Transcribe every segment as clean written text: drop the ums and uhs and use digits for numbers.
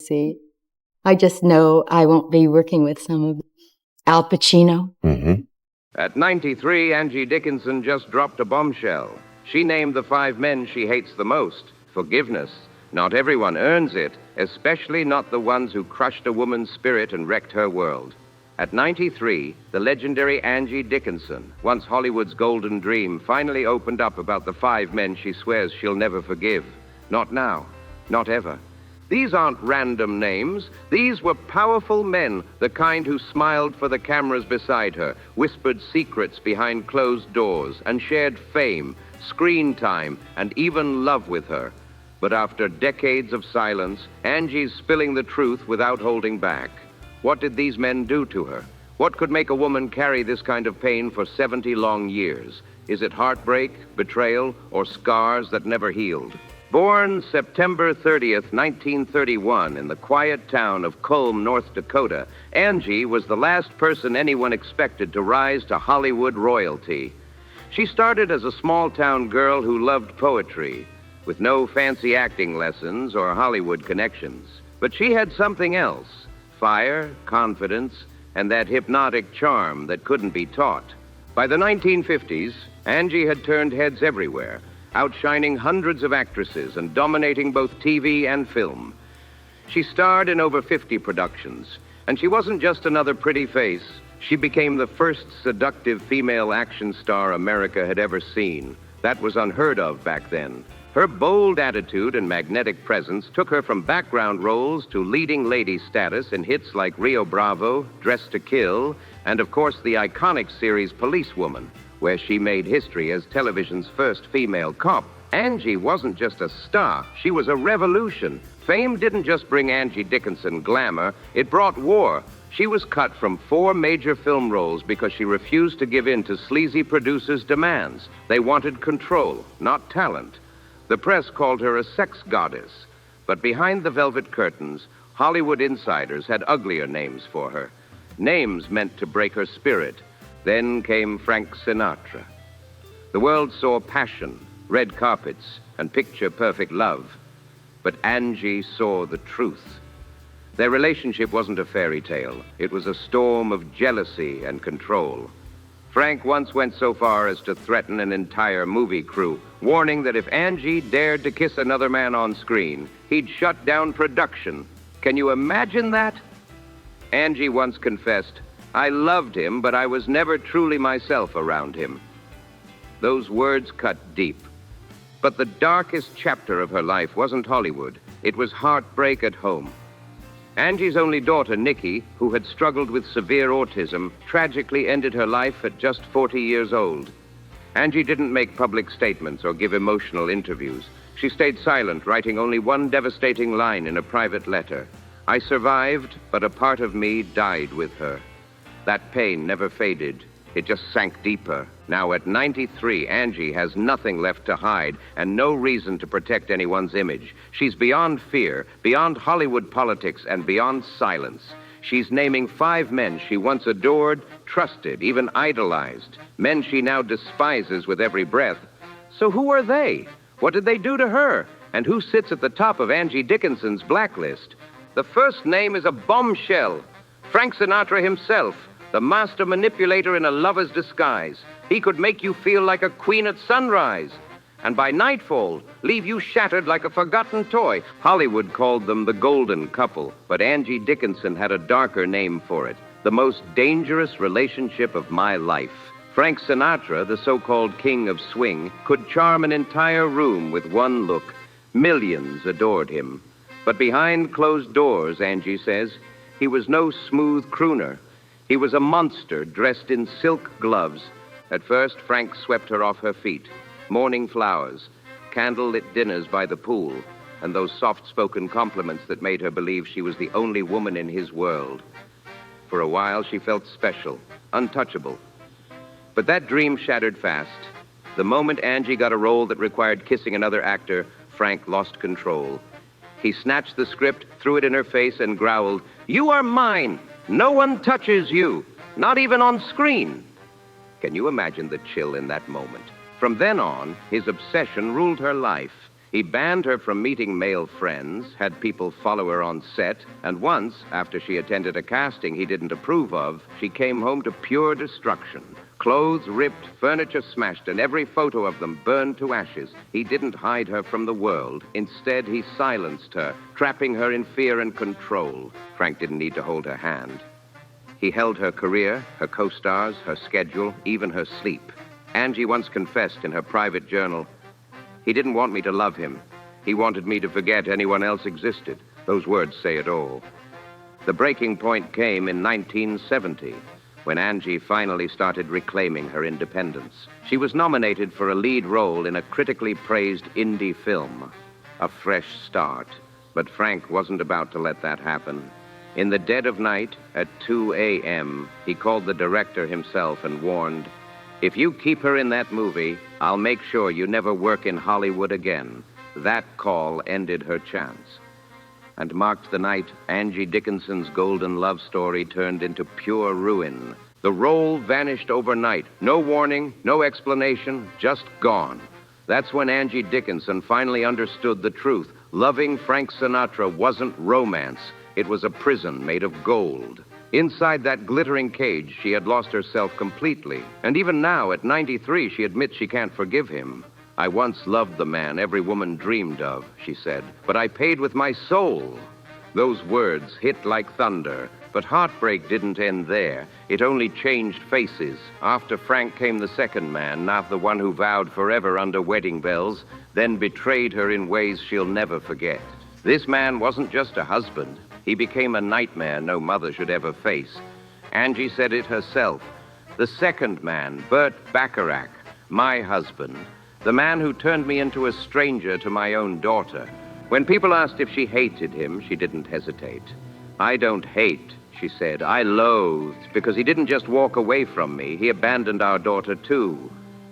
see. I just know I won't be working with some of Al Pacino. Mm-hmm. At 93, Angie Dickinson just dropped a bombshell. She named the 5 men she hates the most. Forgiveness. Not everyone earns it, especially not the ones who crushed a woman's spirit and wrecked her world. At 93, the legendary Angie Dickinson, once Hollywood's golden dream, finally opened up about the 5 men she swears she'll never forgive. Not now. Not ever. These aren't random names. These were powerful men, the kind who smiled for the cameras beside her, whispered secrets behind closed doors, and shared fame, screen time, and even love with her. But after decades of silence, Angie's spilling the truth without holding back. What did these men do to her? What could make a woman carry this kind of pain for 70 long years? Is it heartbreak, betrayal, or scars that never healed? Born September 30th, 1931, in the quiet town of Culm, North Dakota, Angie was the last person anyone expected to rise to Hollywood royalty. She started as a small-town girl who loved poetry, with no fancy acting lessons or Hollywood connections. But she had something else: fire, confidence, and that hypnotic charm that couldn't be taught. By the 1950s, Angie had turned heads everywhere, outshining hundreds of actresses and dominating both TV and film. She starred in over 50 productions, and she wasn't just another pretty face. She became the first seductive female action star America had ever seen. That was unheard of back then. Her bold attitude and magnetic presence took her from background roles to leading lady status in hits like Rio Bravo, Dress to Kill, and of course the iconic series Policewoman, where she made history as television's first female cop. Angie wasn't just a star, she was a revolution. Fame didn't just bring Angie Dickinson glamour, it brought war. She was cut from 4 major film roles because she refused to give in to sleazy producers' demands. They wanted control, not talent. The press called her a sex goddess, but behind the velvet curtains, Hollywood insiders had uglier names for her. Names meant to break her spirit. Then came Frank Sinatra. The world saw passion, red carpets, and picture-perfect love. But Angie saw the truth. Their relationship wasn't a fairy tale. It was a storm of jealousy and control. Frank once went so far as to threaten an entire movie crew, warning that if Angie dared to kiss another man on screen, he'd shut down production. Can you imagine that? Angie once confessed, "I loved him, but I was never truly myself around him." Those words cut deep. But the darkest chapter of her life wasn't Hollywood. It was heartbreak at home. Angie's only daughter, Nikki, who had struggled with severe autism, tragically ended her life at just 40 years old. Angie didn't make public statements or give emotional interviews. She stayed silent, writing only one devastating line in a private letter: "I survived, but a part of me died with her." That pain never faded. It just sank deeper. Now at 93, Angie has nothing left to hide and no reason to protect anyone's image. She's beyond fear, beyond Hollywood politics, and beyond silence. She's naming 5 men she once adored, trusted, even idolized. Men she now despises with every breath. So who are they? What did they do to her? And who sits at the top of Angie Dickinson's blacklist? The first name is a bombshell. Frank Sinatra himself, the master manipulator in a lover's disguise. He could make you feel like a queen at sunrise, and by nightfall, leave you shattered like a forgotten toy. Hollywood called them the golden couple, but Angie Dickinson had a darker name for it: the most dangerous relationship of my life. Frank Sinatra, the so-called king of swing, could charm an entire room with one look. Millions adored him. But behind closed doors, Angie says, he was no smooth crooner. He was a monster dressed in silk gloves. At first, Frank swept her off her feet. Morning flowers, candle-lit dinners by the pool, and those soft-spoken compliments that made her believe she was the only woman in his world. For a while, she felt special, untouchable. But that dream shattered fast. The moment Angie got a role that required kissing another actor, Frank lost control. He snatched the script, threw it in her face, and growled, "You are mine! No one touches you, not even on screen." Can you imagine the chill in that moment? From then on, his obsession ruled her life. He banned her from meeting male friends, had people follow her on set, and once, after she attended a casting he didn't approve of, she came home to pure destruction. Clothes ripped, furniture smashed, and every photo of them burned to ashes. He didn't hide her from the world. Instead, he silenced her, trapping her in fear and control. Frank didn't need to hold her hand. He held her career, her co-stars, her schedule, even her sleep. Angie once confessed in her private journal, "He didn't want me to love him. He wanted me to forget anyone else existed." Those words say it all. The breaking point came in 1970, when Angie finally started reclaiming her independence. She was nominated for a lead role in a critically praised indie film, A Fresh Start. But Frank wasn't about to let that happen. In the dead of night, at 2 a.m., he called the director himself and warned, "If you keep her in that movie, I'll make sure you never work in Hollywood again." That call ended her chance and marked the night Angie Dickinson's golden love story turned into pure ruin. The role vanished overnight. No warning, no explanation, just gone. That's when Angie Dickinson finally understood the truth. Loving Frank Sinatra wasn't romance. It was a prison made of gold. Inside that glittering cage, she had lost herself completely. And even now, at 93, she admits she can't forgive him. "I once loved the man every woman dreamed of," she said, "but I paid with my soul." Those words hit like thunder, but heartbreak didn't end there. It only changed faces. After Frank came the second man, not the one who vowed forever under wedding bells, then betrayed her in ways she'll never forget. This man wasn't just a husband. He became a nightmare no mother should ever face. Angie said it herself. The second man, Burt Bacharach, my husband, the man who turned me into a stranger to my own daughter. When people asked if she hated him, she didn't hesitate. "I don't hate," she said. "I loathed, because he didn't just walk away from me. He abandoned our daughter, too."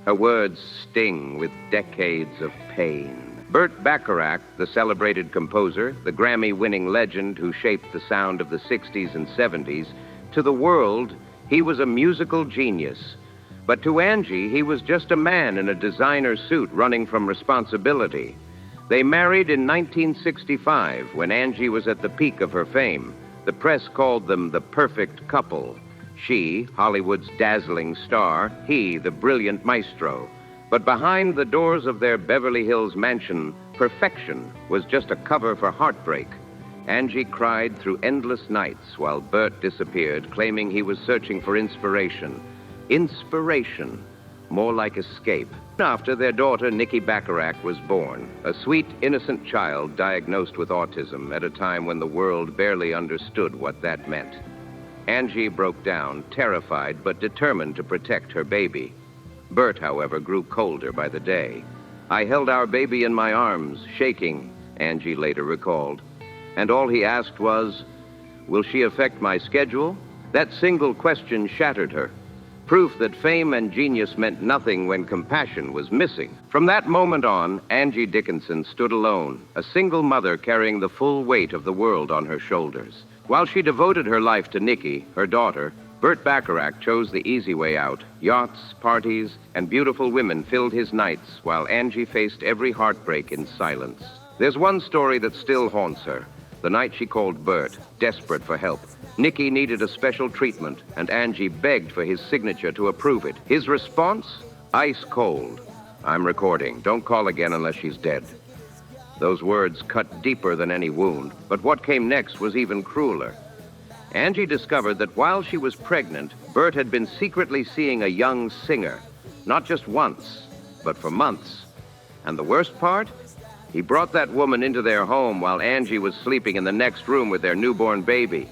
Her words sting with decades of pain. Burt Bacharach, the celebrated composer, the Grammy-winning legend who shaped the sound of the 60s and 70s, to the world, he was a musical genius. But to Angie, he was just a man in a designer suit running from responsibility. They married in 1965, when Angie was at the peak of her fame. The press called them the perfect couple. She, Hollywood's dazzling star, he, the brilliant maestro. But behind the doors of their Beverly Hills mansion, perfection was just a cover for heartbreak. Angie cried through endless nights while Burt disappeared, claiming he was searching for inspiration. Inspiration, more like escape. After their daughter, Nikki Bacharach, was born, a sweet, innocent child diagnosed with autism at a time when the world barely understood what that meant. Angie broke down, terrified but determined to protect her baby. Burt, however, grew colder by the day. "I held our baby in my arms, shaking," Angie later recalled. "And all he asked was, 'Will she affect my schedule?' That single question shattered her. Proof that fame and genius meant nothing when compassion was missing. From that moment on, Angie Dickinson stood alone, a single mother carrying the full weight of the world on her shoulders. While she devoted her life to Nikki, her daughter, Burt Bacharach chose the easy way out. Yachts, parties, and beautiful women filled his nights while Angie faced every heartbreak in silence. There's one story that still haunts her. The night she called Burt, desperate for help. Nikki needed a special treatment, and Angie begged for his signature to approve it. His response? Ice cold. "I'm recording. Don't call again unless she's dead." Those words cut deeper than any wound, but what came next was even crueler. Angie discovered that while she was pregnant, Burt had been secretly seeing a young singer. Not just once, but for months. And the worst part? He brought that woman into their home while Angie was sleeping in the next room with their newborn baby.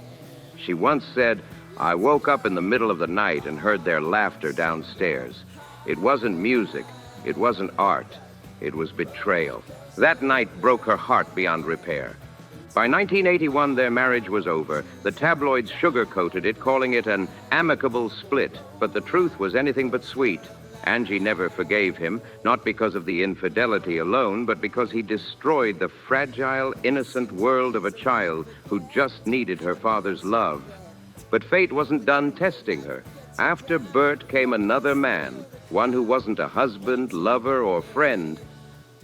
She once said, "I woke up in the middle of the night and heard their laughter downstairs. It wasn't music. It wasn't art. It was betrayal." That night broke her heart beyond repair. By 1981, their marriage was over. The tabloids sugarcoated it, calling it an amicable split. But the truth was anything but sweet. Angie never forgave him, not because of the infidelity alone, but because he destroyed the fragile, innocent world of a child who just needed her father's love. But fate wasn't done testing her. After Burt came another man, one who wasn't a husband, lover, or friend,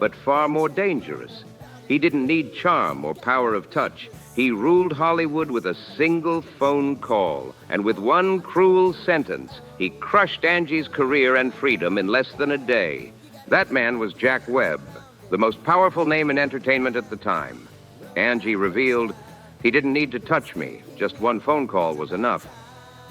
but far more dangerous. He didn't need charm or power of touch. He ruled Hollywood with a single phone call, and with one cruel sentence, he crushed Angie's career and freedom in less than a day. That man was Jack Webb, the most powerful name in entertainment at the time. Angie revealed, "He didn't need to touch me. Just one phone call was enough."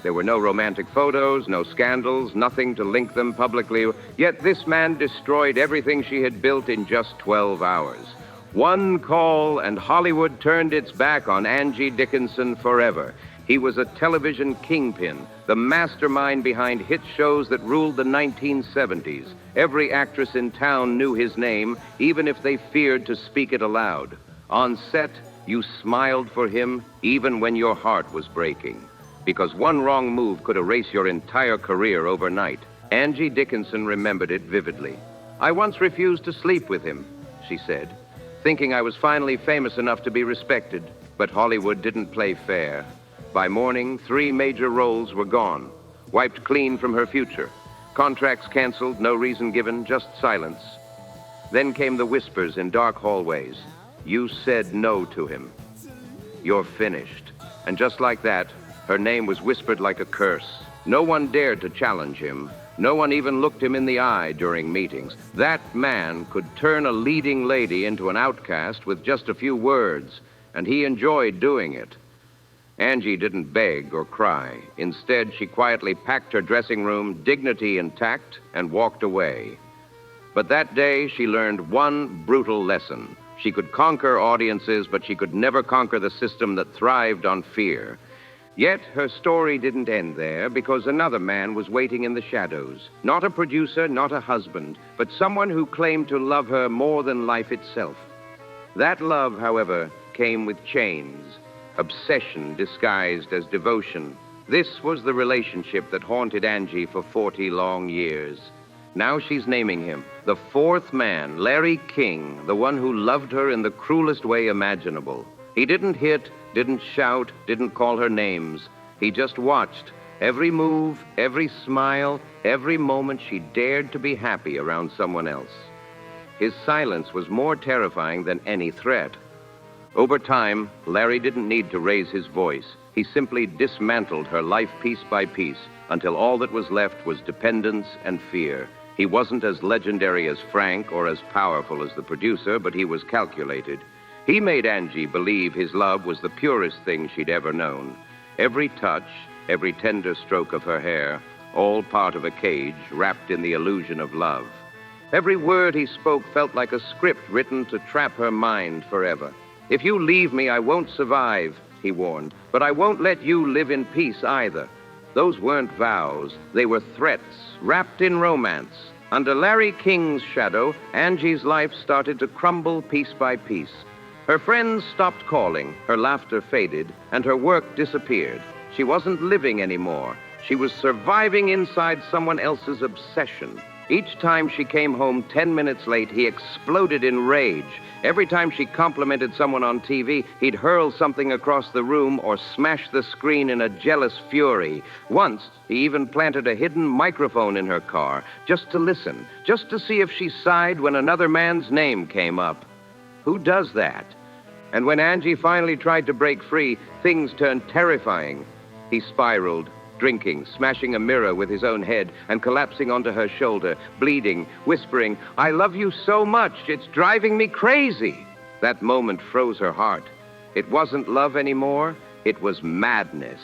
There were no romantic photos, no scandals, nothing to link them publicly. Yet this man destroyed everything she had built in just 12 hours. One call, and Hollywood turned its back on Angie Dickinson forever. He was a television kingpin, the mastermind behind hit shows that ruled the 1970s. Every actress in town knew his name, even if they feared to speak it aloud. On set, you smiled for him, even when your heart was breaking. Because one wrong move could erase your entire career overnight. Angie Dickinson remembered it vividly. "I once refused to sleep with him," she said, "thinking I was finally famous enough to be respected. But Hollywood didn't play fair. By morning, 3 major roles were gone, wiped clean from her future. Contracts canceled, no reason given, just silence. Then came the whispers in dark hallways. 'You said no to him. You're finished.' And just like that, her name was whispered like a curse. No one dared to challenge him. No one even looked him in the eye during meetings. That man could turn a leading lady into an outcast with just a few words, and he enjoyed doing it." Angie didn't beg or cry. Instead, she quietly packed her dressing room, dignity intact, and walked away. But that day, she learned one brutal lesson. She could conquer audiences, but she could never conquer the system that thrived on fear. Yet her story didn't end there, because another man was waiting in the shadows. Not a producer, not a husband, but someone who claimed to love her more than life itself. That love, however, came with chains, obsession disguised as devotion. This was the relationship that haunted Angie for 40 long years. Now she's naming him, the 4th man, Larry King, the one who loved her in the cruelest way imaginable. He didn't hit, didn't shout, didn't call her names. He just watched every move, every smile, every moment she dared to be happy around someone else. His silence was more terrifying than any threat. Over time, Larry didn't need to raise his voice. He simply dismantled her life piece by piece until all that was left was dependence and fear. He wasn't as legendary as Frank or as powerful as the producer, but he was calculated. He made Angie believe his love was the purest thing she'd ever known. Every touch, every tender stroke of her hair, all part of a cage wrapped in the illusion of love. Every word he spoke felt like a script written to trap her mind forever. "If you leave me, I won't survive," he warned. "But I won't let you live in peace either." Those weren't vows. They were threats, wrapped in romance. Under Larry King's shadow, Angie's life started to crumble piece by piece. Her friends stopped calling, her laughter faded, and her work disappeared. She wasn't living anymore. She was surviving inside someone else's obsession. Each time she came home 10 minutes late, he exploded in rage. Every time she complimented someone on TV, he'd hurl something across the room or smash the screen in a jealous fury. Once, he even planted a hidden microphone in her car, just to listen, just to see if she sighed when another man's name came up. Who does that? And when Angie finally tried to break free, things turned terrifying. He spiraled, drinking, smashing a mirror with his own head, and collapsing onto her shoulder, bleeding, whispering, "I love you so much, it's driving me crazy." That moment froze her heart. It wasn't love anymore, it was madness.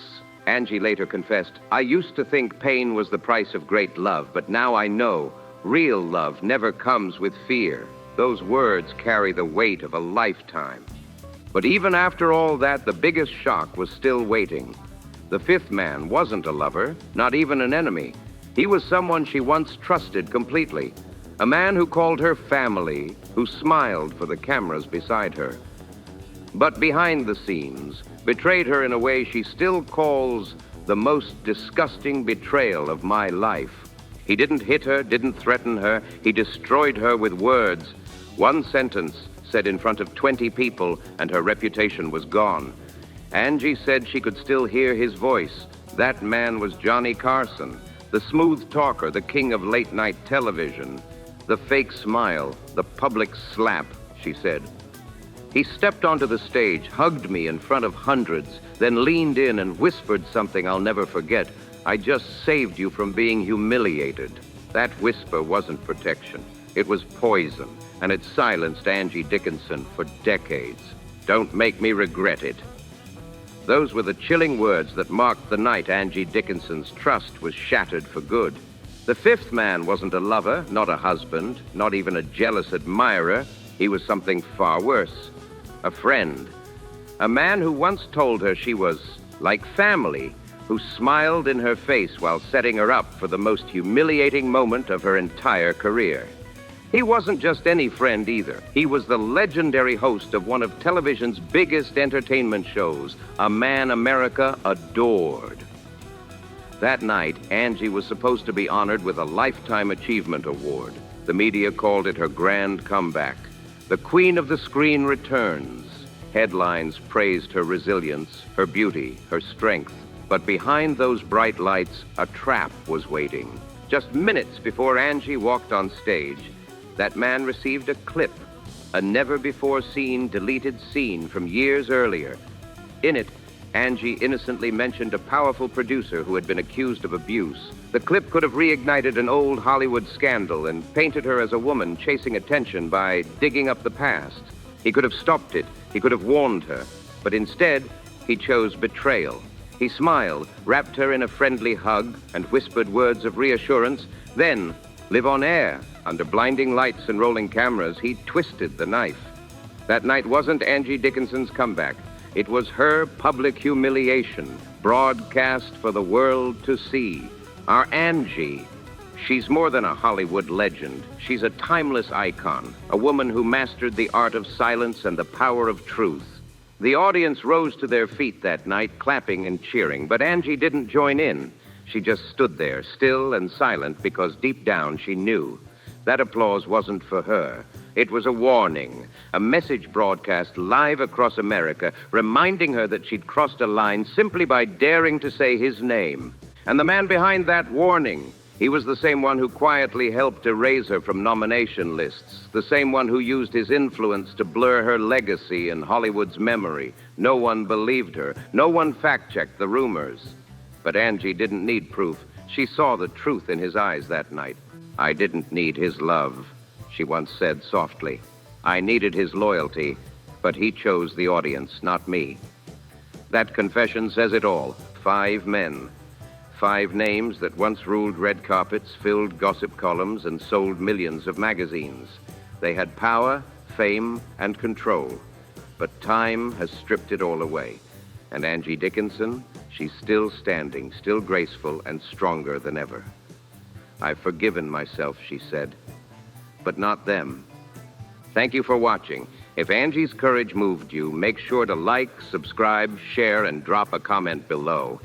Angie later confessed, "I used to think pain was the price of great love, but now I know real love never comes with fear." Those words carry the weight of a lifetime. But even after all that, the biggest shock was still waiting. The 5th man wasn't a lover, not even an enemy. He was someone she once trusted completely. A man who called her family, who smiled for the cameras beside her. But behind the scenes, betrayed her in a way she still calls the most disgusting betrayal of my life. He didn't hit her, didn't threaten her. He destroyed her with words. One sentence said in front of 20 people, and her reputation was gone. Angie said she could still hear his voice. That man was Johnny Carson, the smooth talker, the king of late-night television. The fake smile, the public slap, she said. He stepped onto the stage, hugged me in front of hundreds, then leaned in and whispered something I'll never forget. I just saved you from being humiliated. That whisper wasn't protection. It was poison, and it silenced Angie Dickinson for decades. Don't make me regret it. Those were the chilling words that marked the night Angie Dickinson's trust was shattered for good. The fifth man wasn't a lover, not a husband, not even a jealous admirer. He was something far worse. A friend. A man who once told her she was like family, who smiled in her face while setting her up for the most humiliating moment of her entire career. He wasn't just any friend either. He was the legendary host of one of television's biggest entertainment shows, a man America adored. That night, Angie was supposed to be honored with a Lifetime Achievement Award. The media called it her grand comeback. The Queen of the Screen returns. Headlines praised her resilience, her beauty, her strength. But behind those bright lights, a trap was waiting. Just minutes before Angie walked on stage, that man received a clip, a never-before-seen deleted scene from years earlier. In it, Angie innocently mentioned a powerful producer who had been accused of abuse. The clip could have reignited an old Hollywood scandal and painted her as a woman chasing attention by digging up the past. He could have stopped it. He could have warned her. But instead, he chose betrayal. He smiled, wrapped her in a friendly hug, and whispered words of reassurance. Then, live on air, under blinding lights and rolling cameras, he twisted the knife. That night wasn't Angie Dickinson's comeback. It was her public humiliation, broadcast for the world to see. Our Angie. She's more than a Hollywood legend. She's a timeless icon, a woman who mastered the art of silence and the power of truth. The audience rose to their feet that night, clapping and cheering, but Angie didn't join in. She just stood there, still and silent, because deep down she knew that applause wasn't for her. It was a warning, a message broadcast live across America, reminding her that she'd crossed a line simply by daring to say his name. And the man behind that warning, he was the same one who quietly helped erase her from nomination lists, the same one who used his influence to blur her legacy in Hollywood's memory. No one believed her. No one fact-checked the rumors. But Angie didn't need proof. She saw the truth in his eyes that night. I didn't need his love, she once said softly. I needed his loyalty, but he chose the audience, not me. That confession says it all. 5 men. 5 names that once ruled red carpets, filled gossip columns, and sold millions of magazines. They had power, fame, and control. But time has stripped it all away. And Angie Dickinson, she's still standing, still graceful, and stronger than ever. I've forgiven myself, she said, but not them. Thank you for watching. If Angie's courage moved you, make sure to like, subscribe, share, and drop a comment below.